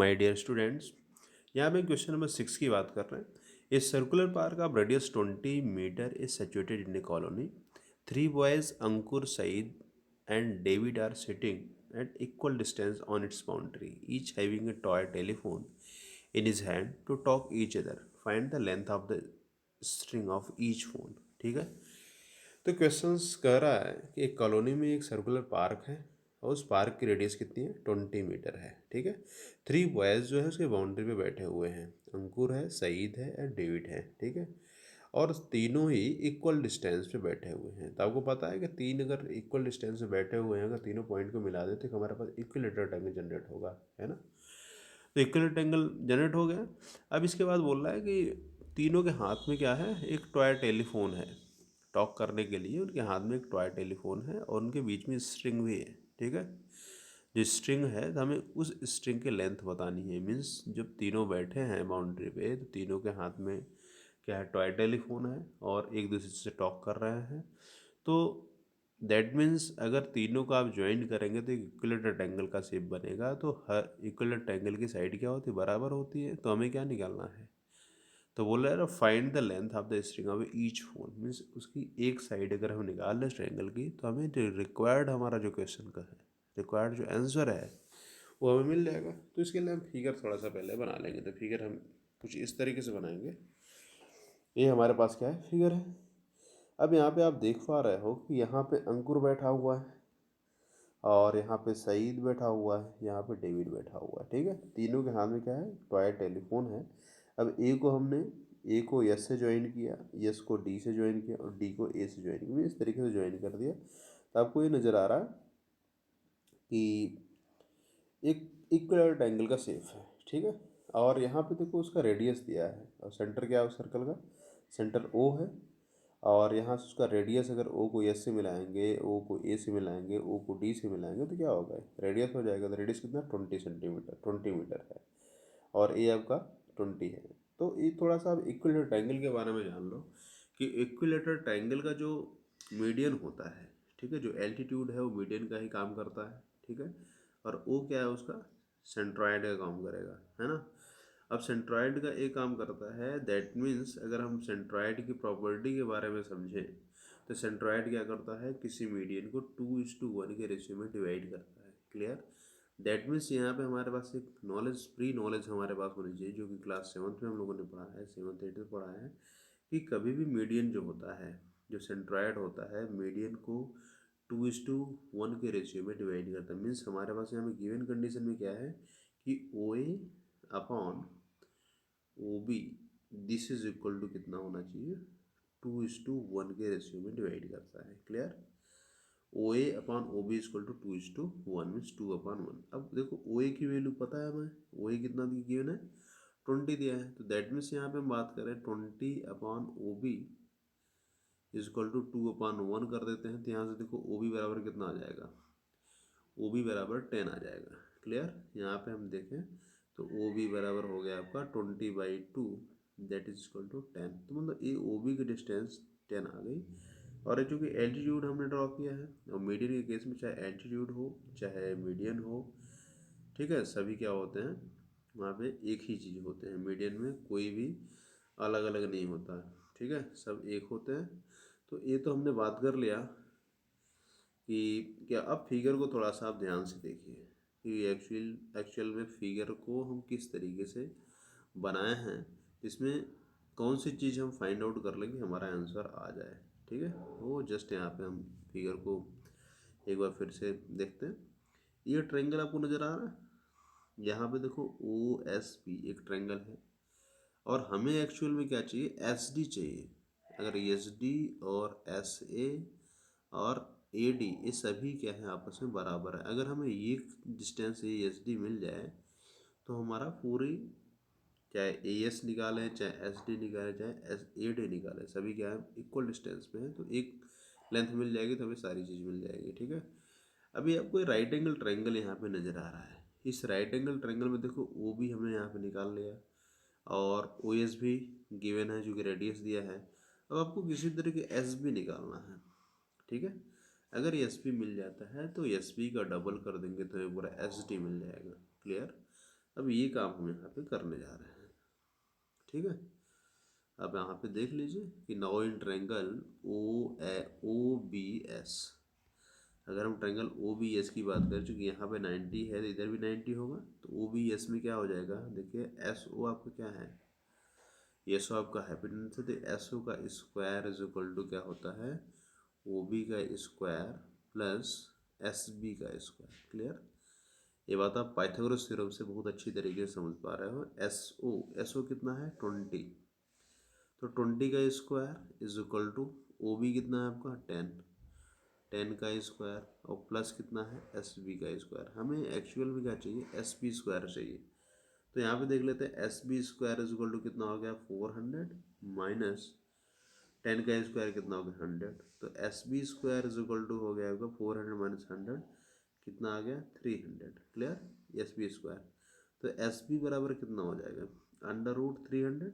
My dear students, यहाँ पे question number 6 की बात कर रहे हैं। A circular park of radius 20 metre is situated in a colony. Three boys Ankur, Saeed and David are sitting at equal distance on its boundary, each having a toy telephone in his hand to talk each other. Find the length of the string of each phone. ठीक है, तो questions कह रहा है कि एक colony में एक सर्कुलर पार्क है और उस पार्क की रेडियस कितनी है, 20 मीटर है। ठीक है, थ्री बॉयज़ जो है उसके बाउंड्री पे बैठे हुए हैं। अंकुर है, सईद है और डेविड है। ठीक है, और तीनों ही इक्वल डिस्टेंस पे बैठे हुए हैं। तो आपको पता है कि तीन अगर इक्वल डिस्टेंस पे बैठे हुए हैं, अगर तीनों पॉइंट को मिला दें तो हमारे पास इक्विलेटरल ट्रायंगल जनरेट होगा, है ना। तो इक्विलेटरल ट्रायंगल जनरेट हो गया। अब इसके बाद बोल रहा है कि तीनों के हाथ में क्या है, एक टॉय टेलीफोन है। टॉक करने के लिए उनके हाथ में एक टॉय टेलीफोन है और उनके बीच में स्ट्रिंग भी है। ठीक है, जो स्ट्रिंग है तो हमें उस स्ट्रिंग की लेंथ बतानी है। मीन्स जब तीनों बैठे हैं बाउंड्री पे तो तीनों के हाथ में क्या है, टॉय टेलीफोन है और एक दूसरे से टॉक कर रहे हैं। तो दैट मीन्स अगर तीनों को आप ज्वाइन करेंगे तो एक इक्विलेटरल ट्रायंगल का शेप बनेगा। तो हर इक्विलेटरल ट्रायंगल की साइड क्या होती है, बराबर होती है। तो हमें क्या निकालना है, तो बोल रहा है find the length of the string of each phone. Means उसकी एक साइड अगर हम निकाल लें ट्रायंगल की तो हमें जो रिक्वायर्ड हमारा जो क्वेश्चन का है, रिक्वायर्ड जो आंसर है वो हमें मिल जाएगा। तो इसके लिए हम फिगर थोड़ा सा पहले बना लेंगे। तो फिगर हम कुछ इस तरीके से बनाएंगे। ये हमारे पास क्या है, फिगर है। अब यहाँ पे आप देख पा रहे हो कि यहाँ पे अंकुर बैठा हुआ है और यहाँ पे सईद बैठा हुआ है, यहाँ पे डेविड बैठा हुआ है। ठीक है, तीनों के हाथ में क्या है, टॉय टेलीफोन है। अब ए को हमने ए को एस से ज्वाइन किया, एस को डी से ज्वाइन किया और डी को ए से ज्वाइन किया, इस तरीके से ज्वाइन कर दिया। तो आपको ये नज़र आ रहा है कि एक इक्विलेटरल ट्रायंगल का शेप है। ठीक है, और यहाँ पे देखो उसका रेडियस दिया है और सेंटर क्या है उस सर्कल का, सेंटर ओ है। और यहाँ से उसका रेडियस अगर ओ को एस से मिलाएंगे, ओ को ए से मिलाएंगे, ओ को डी से मिलाएंगे तो क्या होगा, रेडियस हो जाएगा। तो रेडियस कितना, 20 सेंटीमीटर, 20 मीटर है और ए आपका 20 है। तो ये थोड़ा सा आप इक्विलेटरल ट्रायंगल के बारे में जान लो कि इक्विलेटरल ट्रायंगल का जो मीडियन होता है, ठीक है, जो एल्टीट्यूड है वो मीडियन का ही काम करता है। ठीक है, और ओ क्या है उसका, सेंट्रॉयड का काम करेगा, है ना। अब सेंट्रॉयड का एक काम करता है, दैट मीन्स अगर हम सेंट्रॉयड की प्रॉपर्टी के बारे में समझें तो सेंट्रॉयड क्या करता है, किसी मीडियन को 2:1 के रेशियो में डिवाइड करता है। क्लियर, दैट मीन्स यहाँ पे हमारे पास एक नॉलेज, प्री नॉलेज हमारे पास होनी चाहिए, जो कि क्लास 7th में हम लोगों ने पढ़ा है, 7th 8th में पढ़ा है कि कभी भी मीडियन जो होता है, जो सेंट्रॉयड होता है, मीडियन को 2:1 के रेशियो में डिवाइड करता है। मीन्स हमारे पास यहाँ पे गिवन कंडीशन में क्या है कि O A upon O B, this is equal to कितना होना चाहिए, 2:1 के रेशियो में डिवाइड करता है। Clear, O A upon O B equal to 2:1 means 2/1। अब देखो ओ ए की वैल्यू पता है हमें, ओ ए कितना गिवन है, 20 दिया है। तो दैट मीन्स यहाँ पे हम बात करें 20/OB इक्वल टू 2/1 कर देते हैं। तो यहाँ से देखो ओ बी बराबर कितना आ जाएगा, ओ बी बराबर 10 आ जाएगा। क्लियर, यहाँ पे हम देखें तो ओ बी बराबर हो गया आपका 20/2, दैट इज इक्वल टू 10। तो मतलब ये ओ बी की डिस्टेंस 10 आ गई। और ये चूँकि एल्टीट्यूड हमने ड्रॉ किया है और मीडियन के केस में चाहे एल्टीट्यूड हो चाहे मीडियन हो, ठीक है, सभी क्या होते हैं वहाँ पे एक ही चीज़ होते हैं। मीडियन में कोई भी अलग अलग नहीं होता है। ठीक है, सब एक होते हैं। तो ये तो हमने बात कर लिया कि क्या, अब फिगर को थोड़ा सा आप ध्यान से देखिए कि एक्चुअल में फिगर को हम किस तरीके से बनाए हैं। इसमें कौन सी चीज़ हम फाइंड आउट कर लेंगे हमारा आंसर आ जाए। ठीक है, वो जस्ट यहाँ पे हम फिगर को एक बार फिर से देखते हैं। ये ट्रायंगल आपको नज़र आ रहा है, यहाँ पे देखो ओ एस पी एक ट्रायंगल है और हमें एक्चुअल में क्या चाहिए, एस डी चाहिए। अगर एस डी और एस ए और ए डी ये सभी क्या है, आपस में बराबर है। अगर हमें ये डिस्टेंस ए एस डी मिल जाए तो हमारा पूरी, चाहे ए एस निकालें चाहे एस डी निकालें चाहे एस ए डी निकालें, सभी क्या है, इक्वल डिस्टेंस पे है। तो एक लेंथ मिल जाएगी तो हमें सारी चीज़ मिल जाएगी। ठीक है, अभी आपको राइट एंगल ट्रायंगल यहाँ पे नज़र आ रहा है। इस राइट एंगल ट्रायंगल में देखो ओ भी हमने यहाँ पे निकाल लिया और ओ एस भी गिवन है जो कि रेडियस दिया है। अब आपको किसी तरह के एस भी निकालना है। ठीक है, अगर एस पी मिल जाता है तो एस पी का डबल कर देंगे तो ये पूरा एस डी मिल जाएगा। क्लियर, अब ये काम हम यहाँ पे करने जा रहे हैं, ठीक है। अब यहाँ पे देख लीजिए कि now in triangle O B S, अगर हम ट्रायंगल ओ बी एस की बात करें, चूँकि यहाँ पे 90 है तो इधर भी 90 होगा, तो ओ बी एस में क्या हो जाएगा, देखिए एस ओ आपका क्या है, एस ओ आपका हाइपोटेन्यूज है, तो एस ओ का स्क्वायर इज इक्वल टू क्या होता है, ओ बी का स्क्वायर प्लस एस बी का स्क्वायर। क्लियर। ये बात आप पाइथागोरस थ्योरम से बहुत अच्छी तरीके से समझ पा रहे हो। एस ओ कितना है 20, तो 20 का square is equal to O B कितना है आपका 10, 10 का स्क्वायर और प्लस कितना है एस बी का स्क्वायर। हमें एक्चुअल में क्या चाहिए, एस बी स्क्वायर चाहिए। तो यहाँ पे देख लेते हैं S B square is equal to कितना हो गया 400 माइनस 10 का स्क्वायर कितना हो गया 100, तो S B square is equal to हो गया आपका 400 माइनस 100 कितना आ गया 300। क्लियर। एस बी स्क्वायर, तो एस बी बराबर कितना हो जाएगा √300,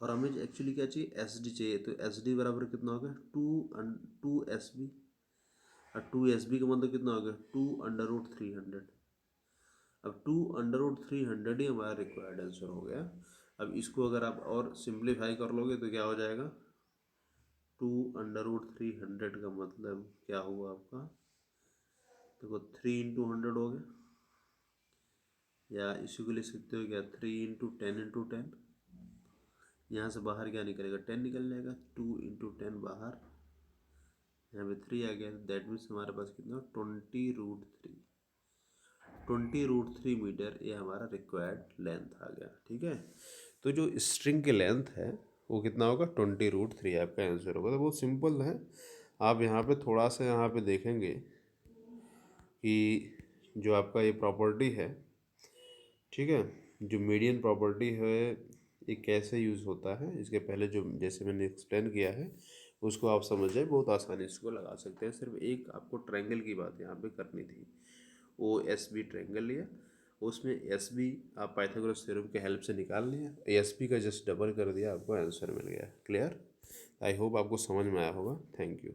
और हमें एक्चुअली क्या चाहिए एस डी चाहिए, तो एस डी बराबर कितना हो गया टू एस बी, और 2 SB का मतलब कितना हो गया 2√300। अब 2√300 ही हमारा रिक्वायर्ड आंसर हो गया। अब इसको अगर आप और सिंप्लीफाई कर लोगे तो क्या हो जाएगा, 2√300 का मतलब क्या हुआ आपका, देखो 3 × 100 हो गया, या इसी को लिख सकते हो क्या 3 × 10 × 10, यहाँ से बाहर क्या निकलेगा 10 निकल जाएगा, 2 × 10 बाहर, यहाँ पे 3 आ गया, दैट मीन्स हमारे पास कितना 20√3, 20√3 मीटर ये हमारा रिक्वायर्ड लेंथ आ गया। ठीक है, तो जो स्ट्रिंग की लेंथ है वो कितना होगा 20√3 आपका आंसर होगा। तो बहुत सिंपल है। आप यहाँ पे थोड़ा सा यहाँ पे देखेंगे कि जो आपका ये प्रॉपर्टी है, ठीक है, जो मीडियन प्रॉपर्टी है ये कैसे यूज़ होता है, इसके पहले जो जैसे मैंने एक्सप्लेन किया है उसको आप समझ जाए, बहुत आसानी से इसको लगा सकते हैं। सिर्फ एक आपको ट्रायंगल की बात यहाँ पे करनी थी, ओ एस बी ट्रायंगल लिया, उसमें एस बी आप पाइथागोरस थ्योरम के हेल्प से निकाल लिया, एस बी का जस्ट डबल कर दिया, आपको आंसर मिल गया। क्लियर। आई होप आपको समझ में आया होगा। Thank you.